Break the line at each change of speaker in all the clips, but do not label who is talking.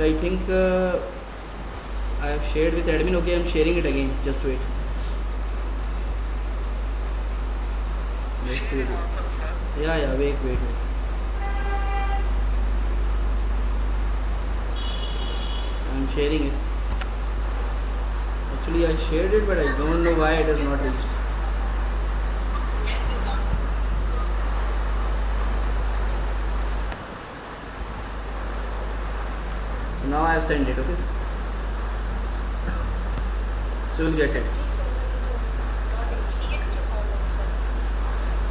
I think I have shared with admin. Okay, I'm sharing it again. Just wait. Let's see. Yeah. Wait. I'm sharing it. Actually, I shared it, but I don't know why it has not reached. So now I have sent it. Okay. So you'll get it.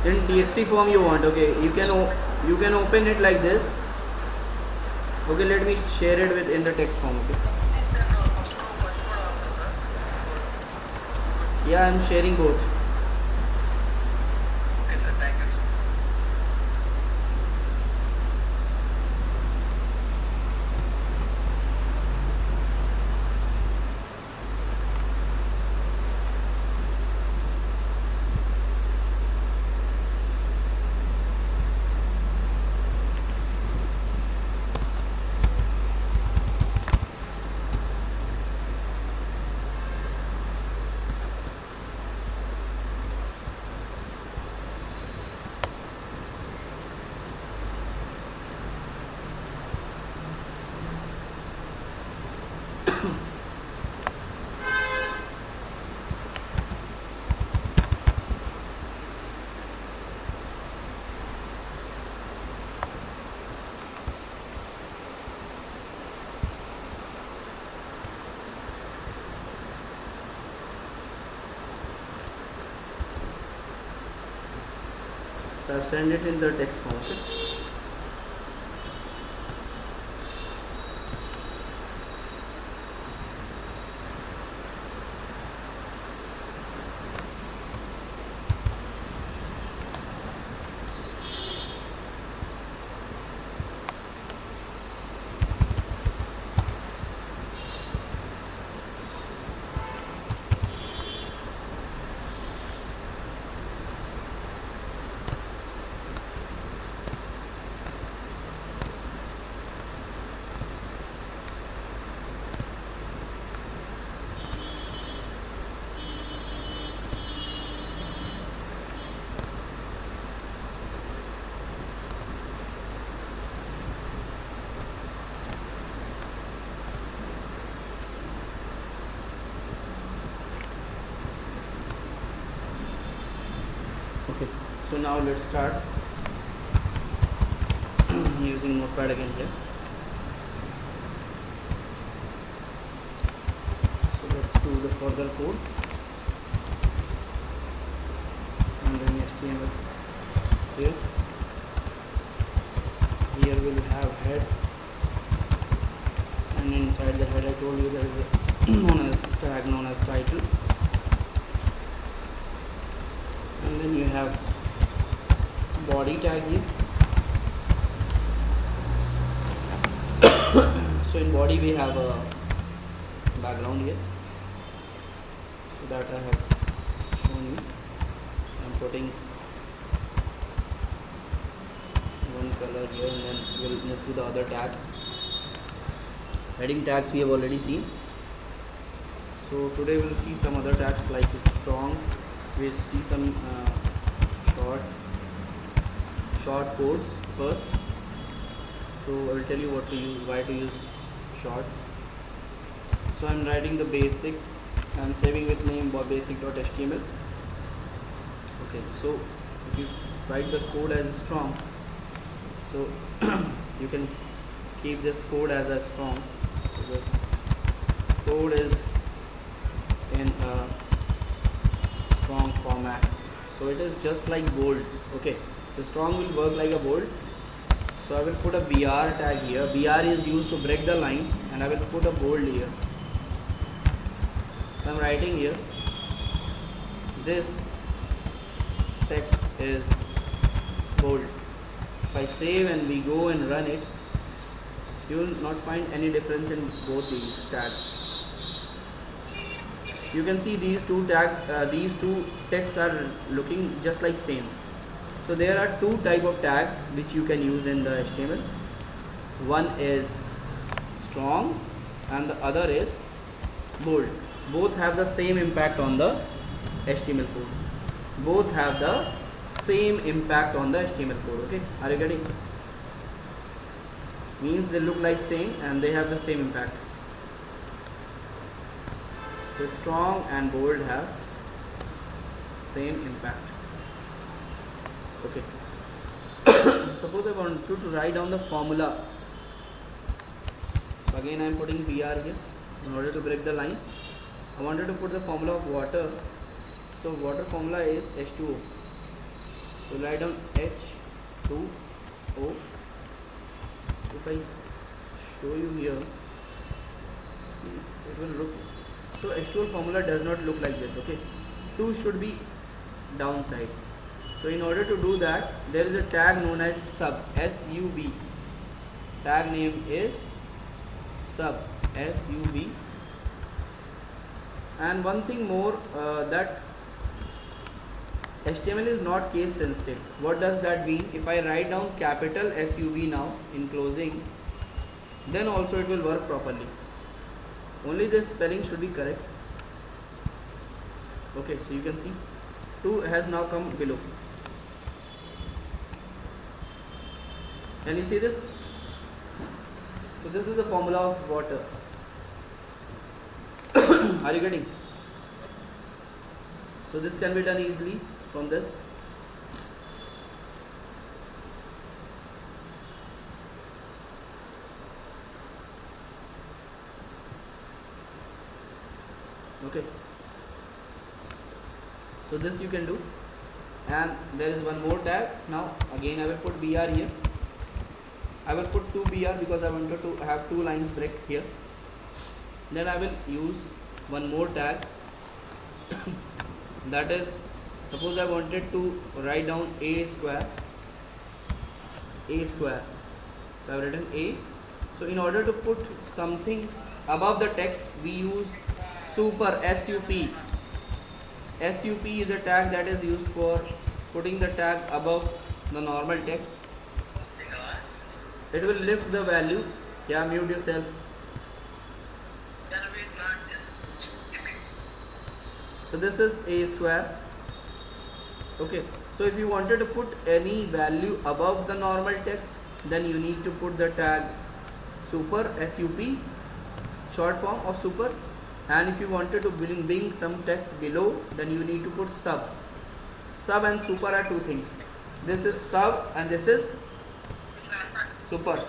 In TXT form you want. Okay, you can open it like this. Okay, let me share it with in the text form. Okay. Yeah, I'm sharing both.
Okay, sir. Thank you, sir.
So I've sent it in the text form. Okay. Okay. So now let's start using Notepad again here. So let's do the further code and then HTML here. Here we'll have head, and inside the head I told you there is a tag known as title, and then you have body tag here. So in body we have a background here, so that I have shown you. I'm putting one color here, and then we'll move to the other tags. Heading tags we have already seen. So today we'll see some other tags like strong. We'll see some short codes first. So I will tell you what to use, why to use short. So I'm writing the basic. I'm saving with name basic.html. Okay, so if you write the code as strong, so you can keep this code as a strong. So this code is in a strong format, so it is just like bold. Okay, so strong will work like a bold. So I will put a BR tag here. BR is used to break the line, and I will put a bold here. So I'm writing here, this text is bold. If I save and we go and run it, you will not find any difference in both these tags. You can see these two tags, these two texts are looking just like same. So there are two type of tags which you can use in the HTML. One is strong and the other is bold. Both have the same impact on the HTML code. Both have the same impact on the HTML code. Okay, are you getting? Means they look like same and they have the same impact. So strong and bold have same impact. Okay. Suppose I wanted to write down the formula. So again I am putting BR here in order to break the line. I wanted to put the formula of water. So water formula is H2O. So write down H2O. If I show you here, see, it will look. So H2O formula does not look like this. Okay, 2 should be downside. So in order to do that, there is a tag known as sub, SUB. Tag name is sub, SUB. And one thing more, that HTML is not case sensitive. What does that mean? If I write down capital SUB now in closing, then also it will work properly. Only the spelling should be correct. Okay, so you can see 2 has now come below. Can you see this? So this is the formula of water. Are you getting? So this can be done easily from this. Okay. So this you can do. And there is one more tag. Now again I will put BR here. I will put 2 BR because I wanted to have 2 lines break here. Then I will use one more tag. That is, suppose I wanted to write down A square. So I have written A. So in order to put something above the text, we use super, SUP. SUP is a tag that is used for putting the tag above the normal text. It will lift the value. Yeah, mute yourself. So this is A square. Okay, so if you wanted to put any value above the normal text, then you need to put the tag super, SUP, short form of super. And if you wanted to bring some text below, then you need to put sub. Sub and super are two things. This is sub and this is super.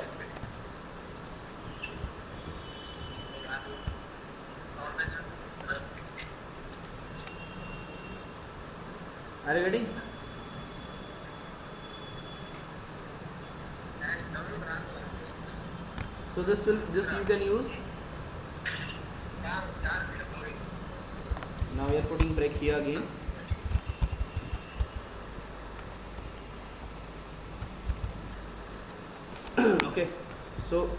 Are you getting? So this you can use. Now we are putting break here again. Okay, so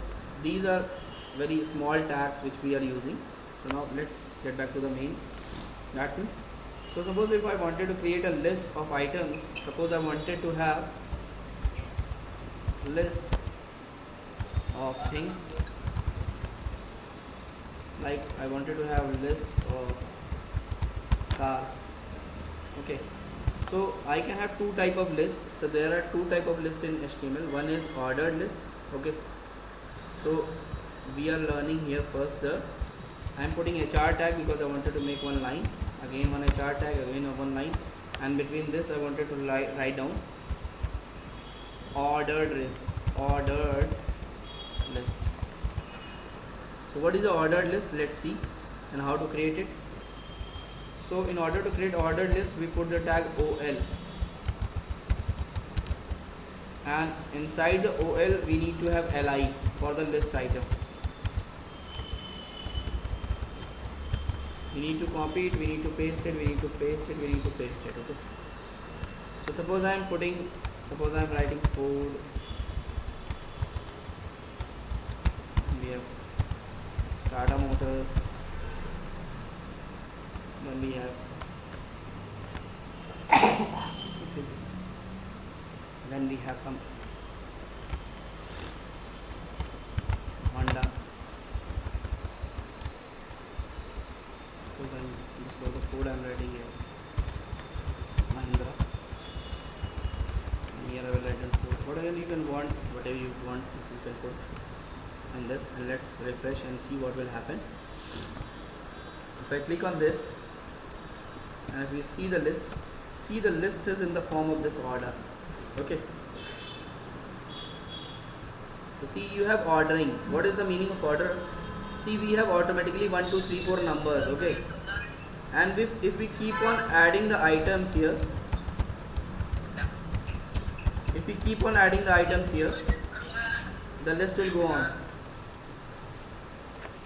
these are very small tags which we are using. So now let's get back to the main that thing. So suppose if I wanted to create a list of items, suppose I wanted to have list of things, like I wanted to have a list of cars. Okay, so I can have two type of lists. So there are two type of lists in HTML. One is ordered list. Okay, so we are learning here first I am putting HR tag because I wanted to make one line, again one HR tag, again one line, and between this I wanted to write down ordered list. So what is the ordered list? Let's see and how to create it. So in order to create ordered list, we put the tag OL, and inside the OL we need to have LI for the list item. We need to copy it, we need to paste it, we need to paste it, we need to paste it. Okay, so suppose I am writing food. We have Tata Motors, then we have then we have some Honda, whatever you can want, whatever you want you can put in this, and let's refresh and see what will happen. If I click on this and if we see the list is in the form of this order. Okay, so see, you have ordering. What is the meaning of order? See, we have automatically 1 2 3 4 numbers. Okay, and if we keep on adding the items here, if we keep on adding the items here, the list will go on.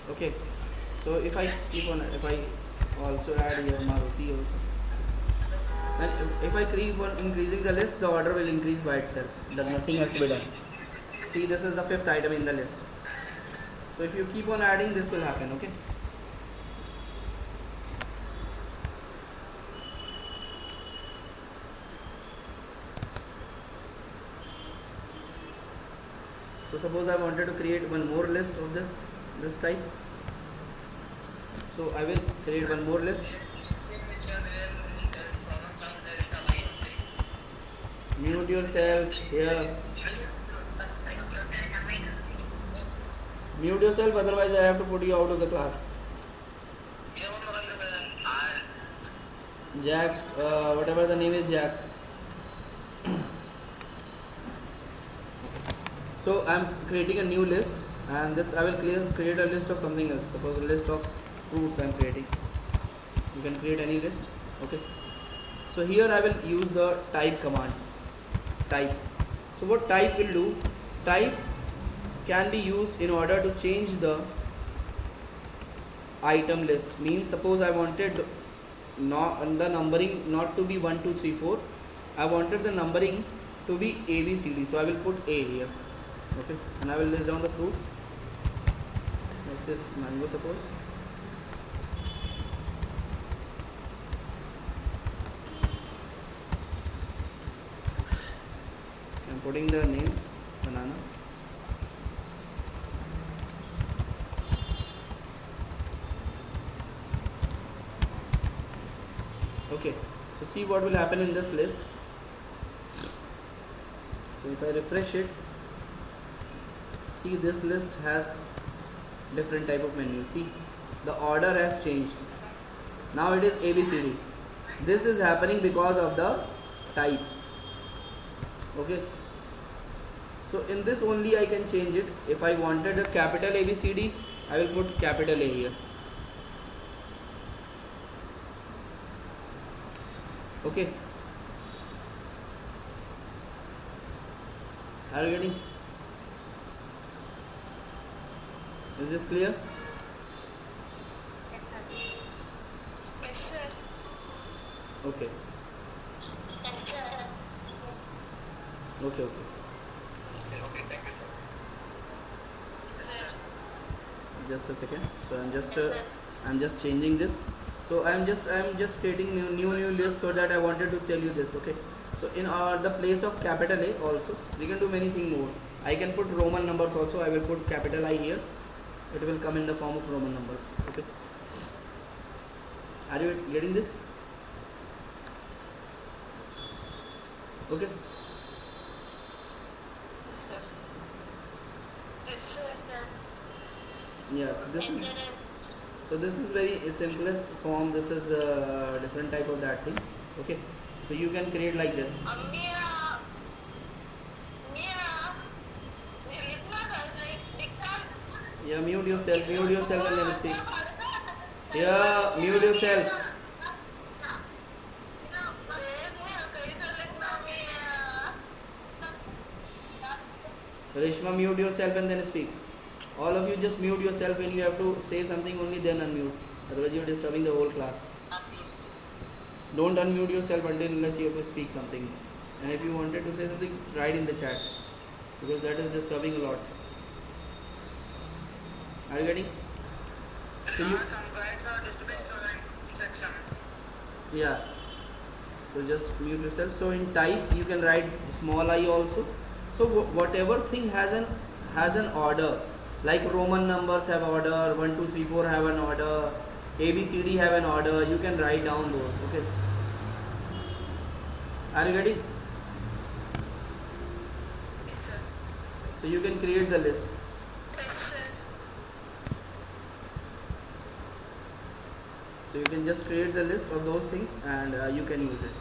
Okay, so if I also add here Maruti also, and if I keep on increasing the list, the order will increase by itself. Nothing has to be done. See, this is the 5th item in the list. So if you keep on adding, this will happen. Okay, so suppose I wanted to create one more list of this type. So I will create one more list. Mute yourself here. Mute yourself, otherwise I have to put you out of the class. Jack, whatever the name is, Jack. So I am creating a new list, and this I will create a list of something else. Suppose a list of fruits I am creating. You can create any list. Okay, so here I will use the type command. Type. So what type will do? Type can be used in order to change the item list. Means suppose I wanted the numbering not to be 1 2 3 4. I wanted the numbering to be A B C D. So I will put A here. Okay, and I will list down the fruits. This is mango, suppose. I'm putting the names. Banana. Okay, so see what will happen in this list. So if I refresh it, see, this list has different type of menu. See, the order has changed. Now it is ABCD. This is happening because of the type. Okay, so in this only I can change it. If I wanted a capital ABCD, I will put capital A here. Okay, are you getting? Is this clear?
Yes, sir. Yes, sir.
Okay. Okay.
Okay, thank you, sir.
Just a second. So I'm just changing this. So I'm just creating new list, so that I wanted to tell you this. Okay, so in the place of capital A also we can do many things more. I can put Roman numbers also. I will put capital I here. It will come in the form of Roman numbers. Okay, are you getting this? Okay,
Yes, sir. Yes, sir.
yes, this is very simplest form. This is a different type of that thing. Okay, so you can create like this. Yeah, mute yourself and then speak. Yeah, mute yourself. Reshma, mute yourself and then speak. All of you just mute yourself when you have to say something, only then unmute. Otherwise you are disturbing the whole class. Don't unmute yourself unless you have to speak something. And if you wanted to say something, write in the chat, because that is disturbing a lot. Are you getting? So you, yeah. So just mute yourself. So in type you can write small I also. So whatever thing has an order, like Roman numbers have order, 1 2 3 4 have an order, ABCD have an order, you can write down those. Okay, are you getting? So you can create the list.
Yes, sir.
So you can just create the list of those things and you can use it.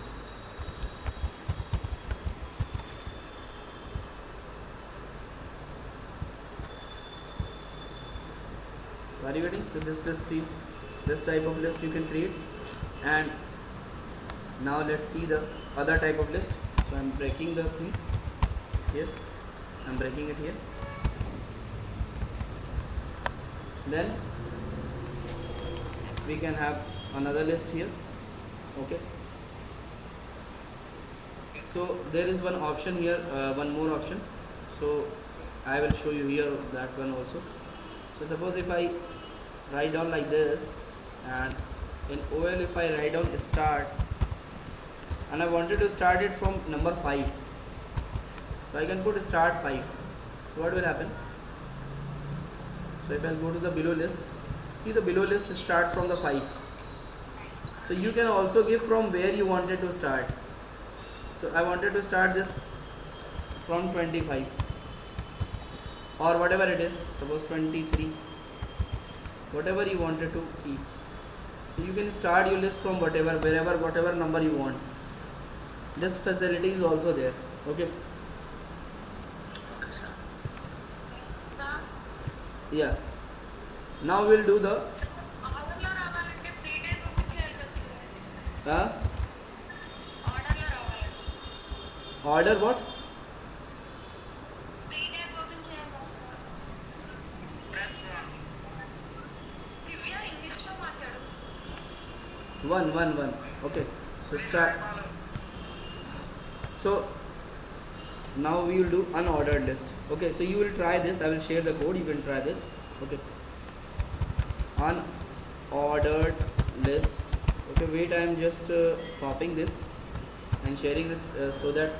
Are you getting? So this type of list you can create. And now let's see the other type of list. So I'm breaking the thing here. I'm breaking it here. Then we can have another list here. Okay. So there is one option here, one more option. So I will show you here that one also. So suppose if I write down like this, and in OL if I write down start, and I wanted to start it from number 5, so I can put start 5. So what will happen? So if I go to the below list, see the below list starts from the 5. So you can also give from where you wanted to start. So I wanted to start this from 25 or whatever it is, suppose 23, whatever you wanted to keep. So you can start your list from whatever number you want. This facility is also there. Okay.
Okay, sir.
Yeah. Now we'll do the
ఆర్డర్లో రావాలంటే 3 days open చేయాలి ఆర్డర్లో రావాలి
order what?
3 days open చేయాలి దివ్య ఇంగ్లీష్లో మాట్లాడు
One. Okay. So start. So now we will do unordered list. Okay. So you will try this. I will share the code. You can try this. Okay. Unordered list. Okay. Wait. I am just copying this and sharing it so that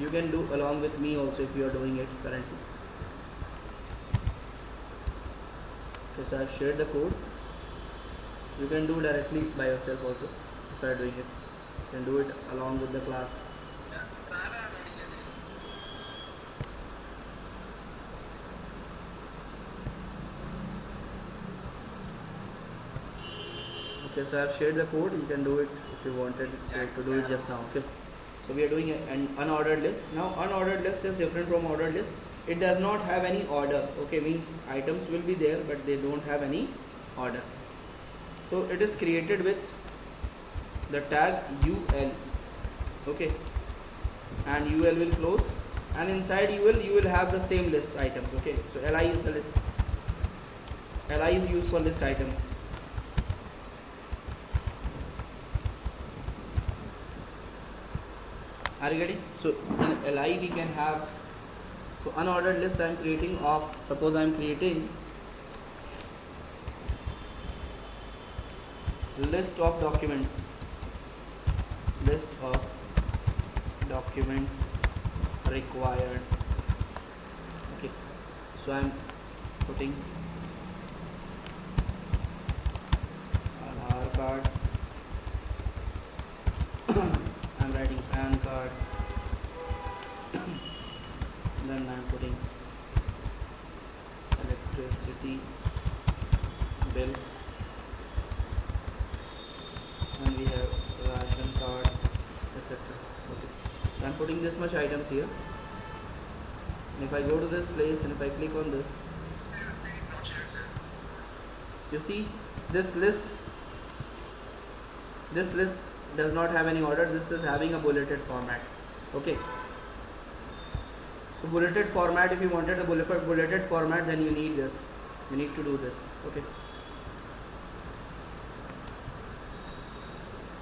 you can do along with me also if you are doing it currently. Okay. So I have shared the code. You can do directly by yourself also if you are doing it. You can do it along with the class. Okay, so I have shared the code. You can do it if you wanted to do it just now. Okay. So we are doing an unordered list. Now unordered list is different from ordered list. It does not have any order. Okay, means items will be there but they don't have any order. So it is created with the tag UL. Okay. And UL will close. And inside UL you will have the same list items. Okay. So LI is the list. LI is used for list items. Are you getting? So in LI we can have, so unordered list I am creating of, suppose I am creating list of documents required. Okay, so I am putting Aadhaar card, I am writing PAN card, then I am putting electricity bill, and we have ration card, etc. Okay, so I am putting this much items here, and if I go to this place and if I click on this, you see this list does not have any order. This is having a bulleted format. Okay, so bulleted format, if you wanted the bulleted format, then you need this, you need to do this. Okay,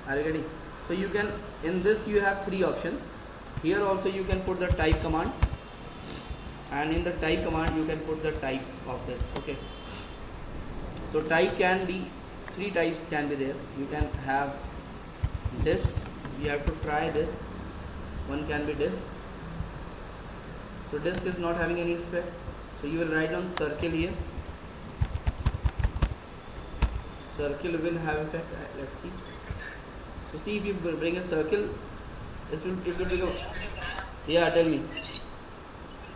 are you getting? So you can, in this you have 3 options. Here also you can put the type command, and in the type command you can put the types of this. Okay, so type can be 3 types can be there. You can have disk, you have to try this. One can be disk. So disk is not having any spec, so you will write down circle here. Circle will have effect. Let's see. So see, if you bring a circle, it will become. Yeah, tell me.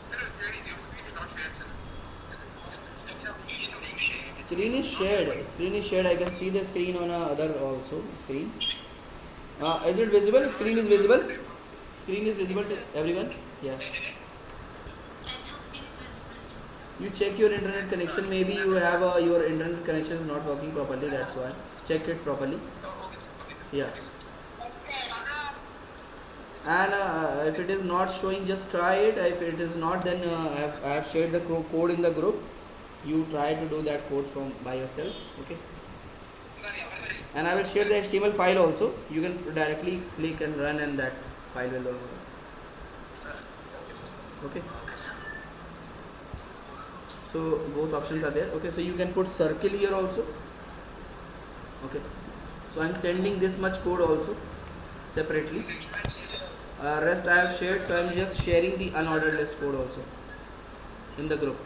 Sir, it's very
Screen is shared. Screen is shared. I can see the screen on a other also screen. Is it visible? Screen is visible. Screen is visible to everyone. Yeah. You check your internet connection. Maybe you have your internet connection is not working properly. That's why. Check it properly. Yeah. And if it is not showing, just try it. If it is not, then I have shared the code in the group. You try to do that code from by yourself. Okay. And I will share the HTML file also. You can directly click and run, and that file will work. Okay. So both options are there. Okay. So you can put circle here also. Okay. So I am sending this much code also separately. Rest I have shared. So I am just sharing the unordered list code also in the group.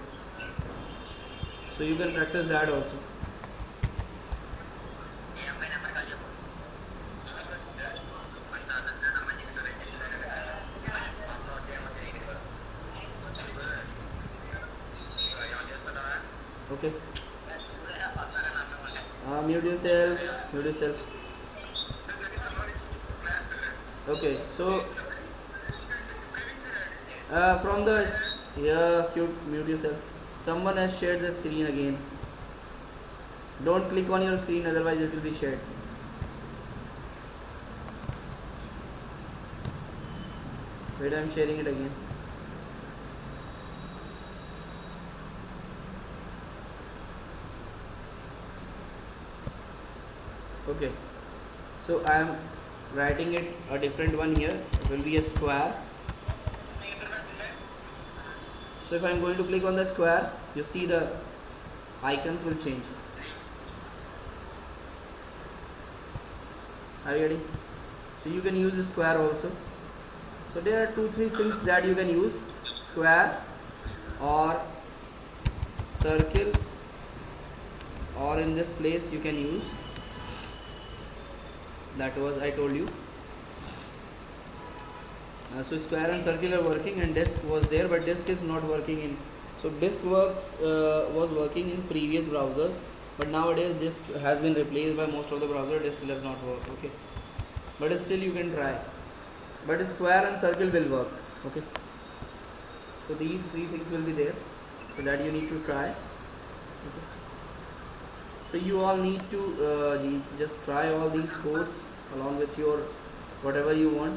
So you can practice that also. Okay. Mute yourself. Mute yourself. Okay. So from the mute yourself. Someone has shared the screen again. Don't click on your screen, otherwise it will be shared. Wait, I am sharing it again. Okay, so I am writing it a different one here. It will be a square. So if I am going to click on the square, you see the icons will change. Are you ready? So you can use a square also. So there are 2-3 things that you can use: square or circle, or in this place you can use. That was I told you. So square and circle are working, and disk was there, but disk is not working in. So disk was working in previous browsers, but nowadays disk has been replaced by most of the browser. Disk does not work. Okay, but still you can try. But square and circle will work. Okay. So these 3 things will be there, so that you need to try. Okay. So you all need to just try all these codes along with your whatever you want.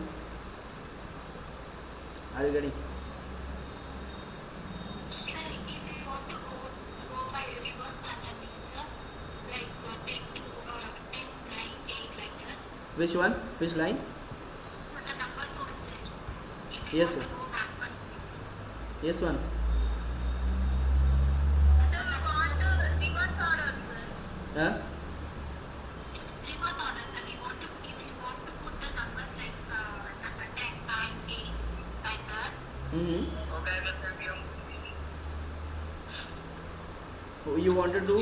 Are you getting? Which one? Which line? Yes, sir. Yes, one.
So we want to reverse order, sir.
Huh?
Reverse order, sir. We want to put the numbers like number 10, 9, 8, like that.
Mm-hmm.
Okay, I will send you.
You wanted to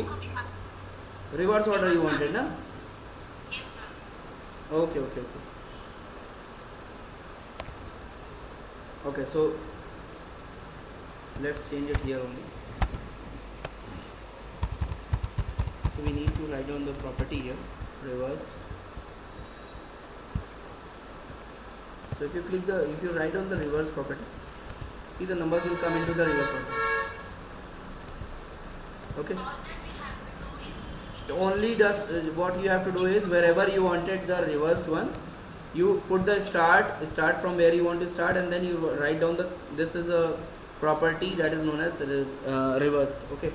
reverse order. You wanted, na?
Yes, sir.
Okay. Okay, so let's change it here only. So we need to write down the property here, reversed. So if you write down the reverse property, see the numbers will come into the reverse order. Okay. Only does what you have to do is, wherever you wanted the reversed one, you put the start from where you want to start, and then you write down this is a property that is known as reversed. Okay,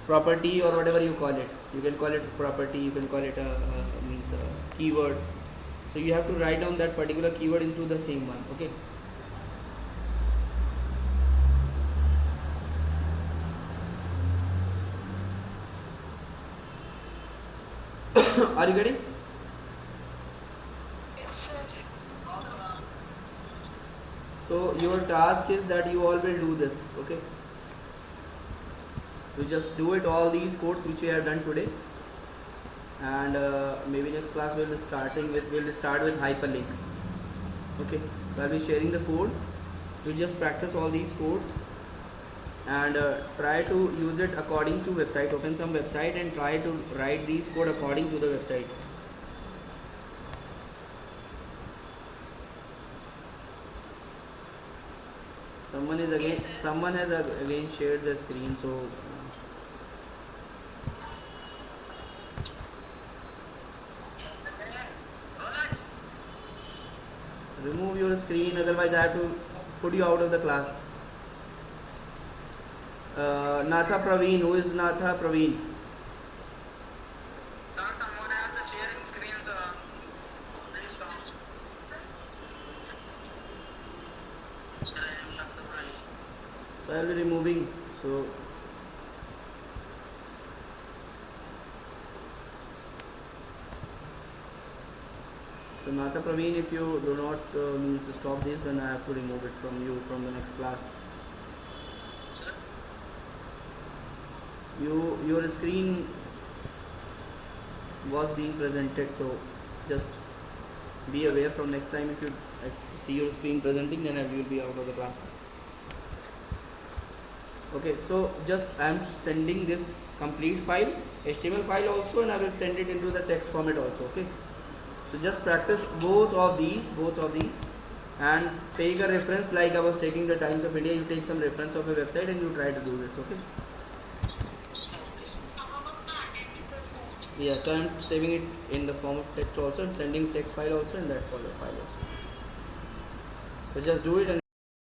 property or whatever you call it. You can call it property, you can call it means a keyword. So you have to write down that particular keyword into the same one. Okay. Are you getting?
Yes, sir.
So your task is that you all will do this. Okay. You just do it, all these codes which we have done today, and maybe next class we'll start with hyperlink. Okay, so I'll be sharing the code. You just practice all these codes, and try to use it according to website. Open some website and try to write these code according to the website. Someone has again shared the screen, so remove your screen, otherwise I have to put you out of the class. Natha Praveen, who is Natha Praveen?
Sir, someone else is sharing screen, sir. Please come. Sir, I am Natha Praveen.
So I will be removing. So Natha Praveen, if you do not means to stop this, then I have to remove it from you from the next class.
Sir?
Your screen was being presented, so just be aware from next time. If you see your screen presenting, then I will be out of the class. Okay, so just I am sending this complete file, HTML file also, and I will send it into the text format also. Okay, so just practice both of these, and take a reference. Like I was taking the Times of India, you take some reference of a website and you try to do this. Okay. Yeah, so I am saving it in the form of text also and sending text file also in that file also. So just do it and